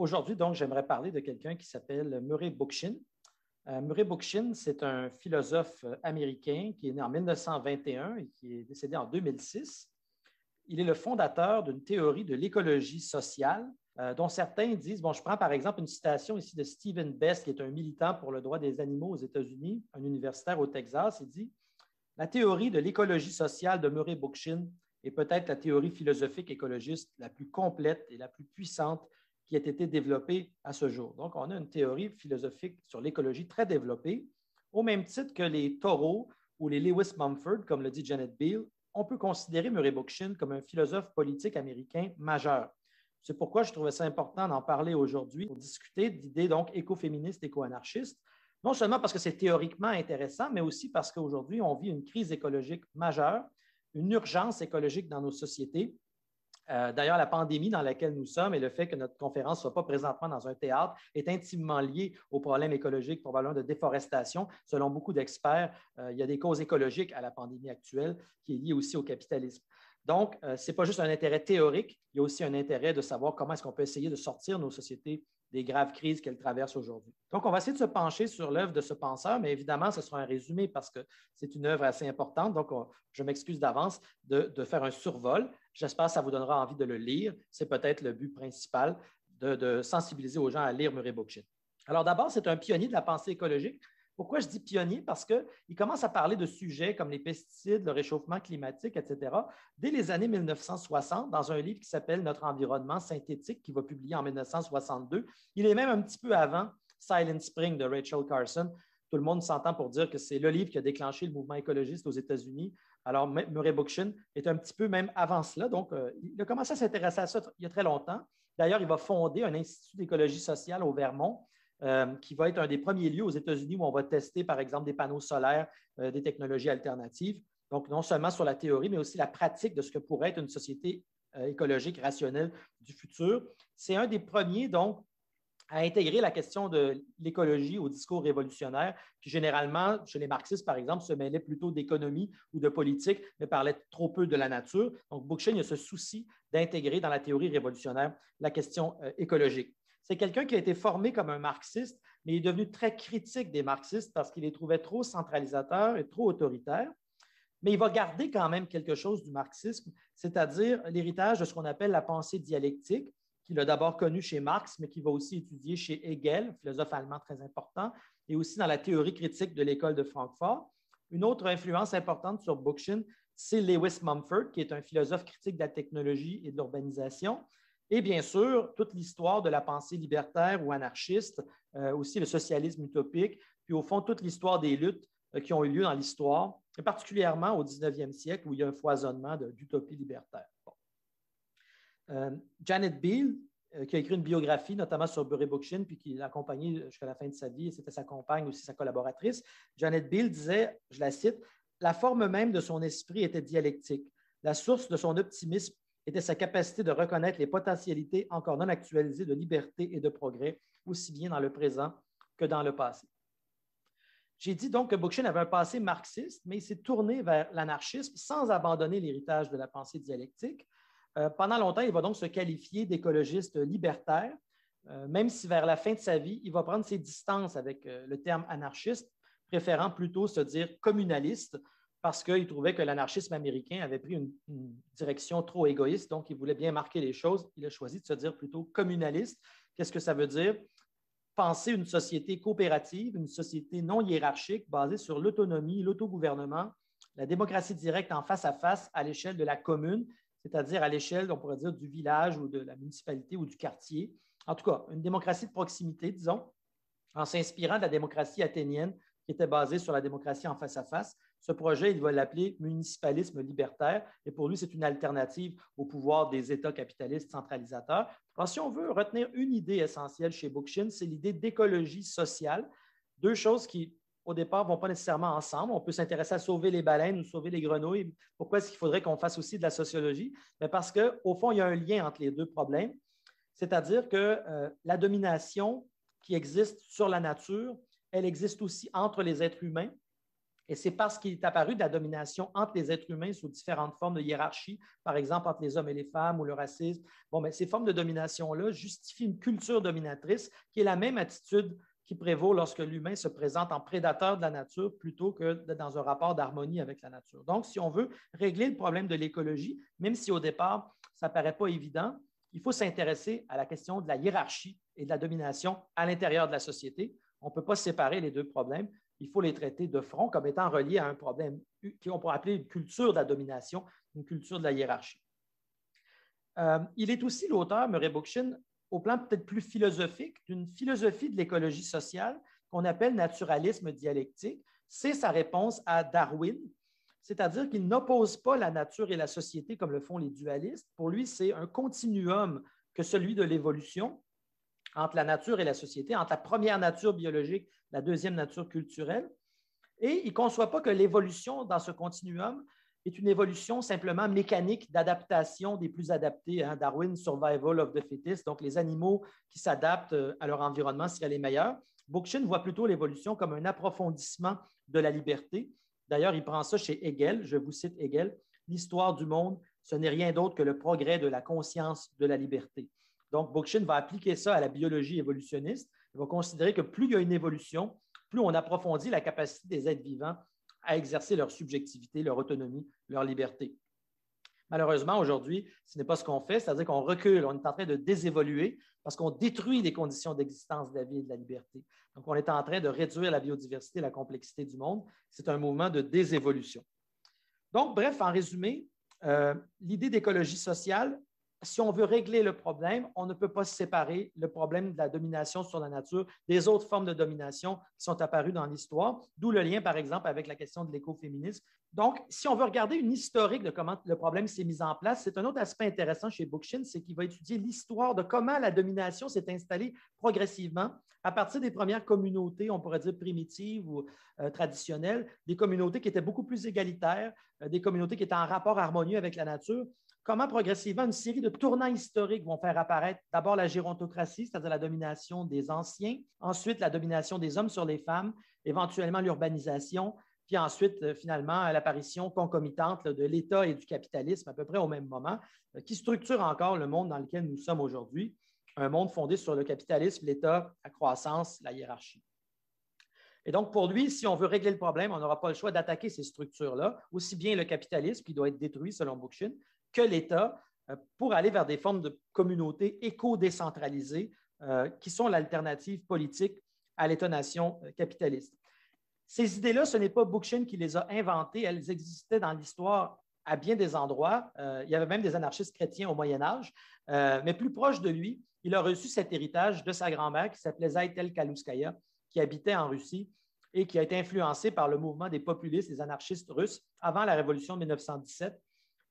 Aujourd'hui, donc, j'aimerais parler de quelqu'un qui s'appelle Murray Bookchin. Murray Bookchin, c'est un philosophe américain qui est né en 1921 et qui est décédé en 2006. Il est le fondateur d'une théorie de l'écologie sociale dont certains disent, bon, je prends par exemple une citation ici de Stephen Best, qui est un militant pour le droit des animaux aux États-Unis, un universitaire au Texas. Il dit, la théorie de l'écologie sociale de Murray Bookchin est peut-être la théorie philosophique écologiste la plus complète et la plus puissante qui ait été développée à ce jour. Donc, on a une théorie philosophique sur l'écologie très développée, au même titre que les Thoreau ou les Lewis Mumford, comme le dit Janet Beale. On peut considérer Murray Bookchin comme un philosophe politique américain majeur. C'est pourquoi je trouvais ça important d'en parler aujourd'hui pour discuter d'idées donc écoféministes, éco-anarchistes, non seulement parce que c'est théoriquement intéressant, mais aussi parce qu'aujourd'hui, on vit une crise écologique majeure, une urgence écologique dans nos sociétés. D'ailleurs, la pandémie dans laquelle nous sommes et le fait que notre conférence ne soit pas présentement dans un théâtre est intimement lié aux problèmes écologiques, probablement de déforestation. Selon beaucoup d'experts, il y a des causes écologiques à la pandémie actuelle qui est liée aussi au capitalisme. Donc, ce n'est pas juste un intérêt théorique, il y a aussi un intérêt de savoir comment est-ce qu'on peut essayer de sortir nos sociétés des graves crises qu'elles traversent aujourd'hui. Donc, on va essayer de se pencher sur l'œuvre de ce penseur, mais évidemment, ce sera un résumé parce que c'est une œuvre assez importante. Donc, je m'excuse d'avance de faire un survol. J'espère que ça vous donnera envie de le lire. C'est peut-être le but principal de sensibiliser aux gens à lire Murray Bookchin. Alors, d'abord, c'est un pionnier de la pensée écologique. Pourquoi je dis pionnier? Parce qu'il commence à parler de sujets comme les pesticides, le réchauffement climatique, etc., dès les années 1960, dans un livre qui s'appelle Notre environnement synthétique, qui va publier en 1962. Il est même un petit peu avant Silent Spring de Rachel Carson. Tout le monde s'entend pour dire que c'est le livre qui a déclenché le mouvement écologiste aux États-Unis. Alors, Murray Bookchin est un petit peu même avant cela. Donc, il a commencé à s'intéresser à ça il y a très longtemps. D'ailleurs, il va fonder un institut d'écologie sociale au Vermont, qui va être un des premiers lieux aux États-Unis où on va tester, par exemple, des panneaux solaires, des technologies alternatives. Donc, non seulement sur la théorie, mais aussi la pratique de ce que pourrait être une société écologique rationnelle du futur. C'est un des premiers, donc, à intégrer la question de l'écologie au discours révolutionnaire, qui généralement, chez les marxistes, par exemple, se mêlait plutôt d'économie ou de politique, mais parlait trop peu de la nature. Donc, Bookchin a ce souci d'intégrer dans la théorie révolutionnaire la question écologique. C'est quelqu'un qui a été formé comme un marxiste, mais il est devenu très critique des marxistes parce qu'il les trouvait trop centralisateurs et trop autoritaires. Mais il va garder quand même quelque chose du marxisme, c'est-à-dire l'héritage de ce qu'on appelle la pensée dialectique, qu'il a d'abord connu chez Marx, mais qu'il va aussi étudier chez Hegel, philosophe allemand très important, et aussi dans la théorie critique de l'école de Francfort. Une autre influence importante sur Bookchin, c'est Lewis Mumford, qui est un philosophe critique de la technologie et de l'urbanisation. Et bien sûr, toute l'histoire de la pensée libertaire ou anarchiste, aussi le socialisme utopique, puis au fond, toute l'histoire des luttes qui ont eu lieu dans l'histoire, et particulièrement au 19e siècle où il y a un foisonnement d'utopie libertaire. Bon. Janet Beale, qui a écrit une biographie, notamment sur Murray Bookchin, puis qui l'a accompagné jusqu'à la fin de sa vie, et c'était sa compagne, aussi sa collaboratrice. Janet Beale disait, je la cite, « La forme même de son esprit était dialectique. La source de son optimisme était sa capacité de reconnaître les potentialités encore non actualisées de liberté et de progrès, aussi bien dans le présent que dans le passé. » J'ai dit donc que Bookchin avait un passé marxiste, mais il s'est tourné vers l'anarchisme sans abandonner l'héritage de la pensée dialectique. Pendant longtemps, il va donc se qualifier d'écologiste libertaire, même si vers la fin de sa vie, il va prendre ses distances avec le terme anarchiste, préférant plutôt se dire communaliste, parce qu'il trouvait que l'anarchisme américain avait pris une direction trop égoïste, donc il voulait bien marquer les choses. Il a choisi de se dire plutôt communaliste. Qu'est-ce que ça veut dire? Penser une société coopérative, une société non hiérarchique basée sur l'autonomie, l'autogouvernement, la démocratie directe en face à face à l'échelle de la commune, c'est-à-dire à l'échelle, on pourrait dire, du village ou de la municipalité ou du quartier. En tout cas, une démocratie de proximité, disons, en s'inspirant de la démocratie athénienne qui était basée sur la démocratie en face à face. Ce projet, il va l'appeler municipalisme libertaire, et pour lui, c'est une alternative au pouvoir des États capitalistes centralisateurs. Alors, si on veut retenir une idée essentielle chez Bookchin, c'est l'idée d'écologie sociale, deux choses qui, au départ, ne vont pas nécessairement ensemble. On peut s'intéresser à sauver les baleines ou sauver les grenouilles. Pourquoi est-ce qu'il faudrait qu'on fasse aussi de la sociologie? Mais parce qu'au fond, il y a un lien entre les deux problèmes, c'est-à-dire que la domination qui existe sur la nature, elle existe aussi entre les êtres humains. Et c'est parce qu'il est apparu de la domination entre les êtres humains sous différentes formes de hiérarchie, par exemple entre les hommes et les femmes ou le racisme. Ces formes de domination-là justifient une culture dominatrice qui est la même attitude qui prévaut lorsque l'humain se présente en prédateur de la nature plutôt que dans un rapport d'harmonie avec la nature. Donc, si on veut régler le problème de l'écologie, même si au départ, ça ne paraît pas évident, il faut s'intéresser à la question de la hiérarchie et de la domination à l'intérieur de la société. On ne peut pas séparer les deux problèmes. Il faut les traiter de front comme étant reliés à un problème qu'on pourrait appeler une culture de la domination, une culture de la hiérarchie. Il est aussi l'auteur, Murray Bookchin, au plan peut-être plus philosophique, d'une philosophie de l'écologie sociale qu'on appelle naturalisme dialectique. C'est sa réponse à Darwin, c'est-à-dire qu'il n'oppose pas la nature et la société comme le font les dualistes. Pour lui, c'est un continuum que celui de l'évolution entre la nature et la société, entre la première nature biologique, la deuxième nature culturelle. Et il ne conçoit pas que l'évolution dans ce continuum est une évolution simplement mécanique d'adaptation des plus adaptés. Darwin, survival of the fittest, donc les animaux qui s'adaptent à leur environnement seraient les meilleurs. Bookchin voit plutôt l'évolution comme un approfondissement de la liberté. D'ailleurs, il prend ça chez Hegel, je vous cite Hegel, « L'histoire du monde, ce n'est rien d'autre que le progrès de la conscience de la liberté ». Donc, Bookchin va appliquer ça à la biologie évolutionniste. Il va considérer que plus il y a une évolution, plus on approfondit la capacité des êtres vivants à exercer leur subjectivité, leur autonomie, leur liberté. Malheureusement, aujourd'hui, ce n'est pas ce qu'on fait, c'est-à-dire qu'on recule, on est en train de désévoluer parce qu'on détruit les conditions d'existence de la vie et de la liberté. Donc, on est en train de réduire la biodiversité et la complexité du monde. C'est un mouvement de désévolution. Donc, bref, en résumé, l'idée d'écologie sociale, si on veut régler le problème, on ne peut pas séparer le problème de la domination sur la nature des autres formes de domination qui sont apparues dans l'histoire, d'où le lien, par exemple, avec la question de l'écoféminisme. Donc, si on veut regarder une historique de comment le problème s'est mis en place, c'est un autre aspect intéressant chez Bookchin, c'est qu'il va étudier l'histoire de comment la domination s'est installée progressivement à partir des premières communautés, on pourrait dire primitives ou traditionnelles, des communautés qui étaient beaucoup plus égalitaires, des communautés qui étaient en rapport harmonieux avec la nature. Comment progressivement une série de tournants historiques vont faire apparaître d'abord la gérontocratie, c'est-à-dire la domination des anciens, ensuite la domination des hommes sur les femmes, éventuellement l'urbanisation, puis ensuite, finalement, l'apparition concomitante de l'État et du capitalisme à peu près au même moment, qui structure encore le monde dans lequel nous sommes aujourd'hui, un monde fondé sur le capitalisme, l'État, la croissance, la hiérarchie. Et donc, pour lui, si on veut régler le problème, on n'aura pas le choix d'attaquer ces structures-là, aussi bien le capitalisme, qui doit être détruit selon Bookchin, que l'État, pour aller vers des formes de communautés éco-décentralisées qui sont l'alternative politique à l'État-nation capitaliste. Ces idées-là, ce n'est pas Bookchin qui les a inventées, elles existaient dans l'histoire à bien des endroits. Il y avait même des anarchistes chrétiens au Moyen Âge, mais plus proche de lui, il a reçu cet héritage de sa grand-mère qui s'appelait Zaitel Kalouskaya, qui habitait en Russie et qui a été influencée par le mouvement des populistes, des anarchistes russes, avant la révolution de 1917.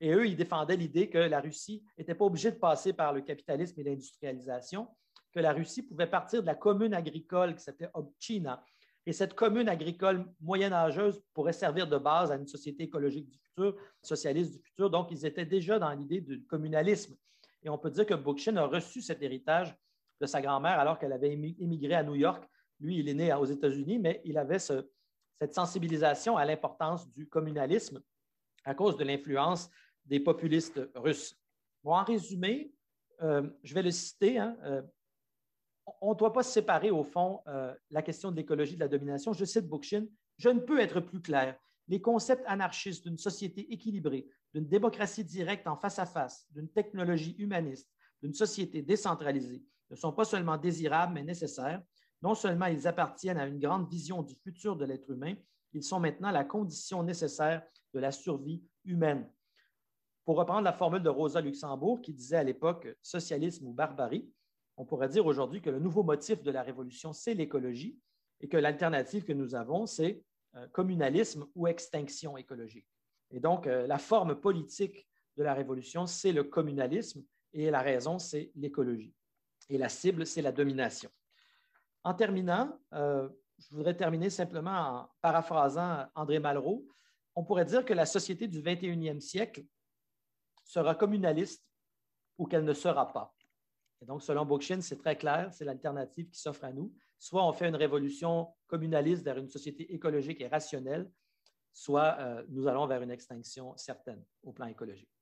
Et eux, ils défendaient l'idée que la Russie n'était pas obligée de passer par le capitalisme et l'industrialisation, que la Russie pouvait partir de la commune agricole qui s'appelait Obchina. Et cette commune agricole moyenâgeuse pourrait servir de base à une société écologique du futur, socialiste du futur. Donc, ils étaient déjà dans l'idée du communalisme. Et on peut dire que Bookchin a reçu cet héritage de sa grand-mère alors qu'elle avait émigré à New York. Lui, il est né aux États-Unis, mais il avait cette sensibilisation à l'importance du communalisme à cause de l'influence des populistes russes. Bon, en résumé, je vais le citer, on ne doit pas séparer, au fond, la question de l'écologie de la domination. Je cite Bookchin, « Je ne peux être plus clair. Les concepts anarchistes d'une société équilibrée, d'une démocratie directe en face à face, d'une technologie humaniste, d'une société décentralisée ne sont pas seulement désirables, mais nécessaires. Non seulement ils appartiennent à une grande vision du futur de l'être humain, ils sont maintenant la condition nécessaire de la survie humaine. » Pour reprendre la formule de Rosa Luxembourg qui disait à l'époque « socialisme ou barbarie », on pourrait dire aujourd'hui que le nouveau motif de la révolution, c'est l'écologie et que l'alternative que nous avons, c'est communalisme ou extinction écologique. Et donc, la forme politique de la révolution, c'est le communalisme et la raison, c'est l'écologie. Et la cible, c'est la domination. En terminant, je voudrais terminer simplement en paraphrasant André Malraux. On pourrait dire que la société du 21e siècle sera communaliste ou qu'elle ne sera pas. Et donc, selon Bookchin, c'est très clair, c'est l'alternative qui s'offre à nous. Soit on fait une révolution communaliste vers une société écologique et rationnelle, soit nous allons vers une extinction certaine au plan écologique.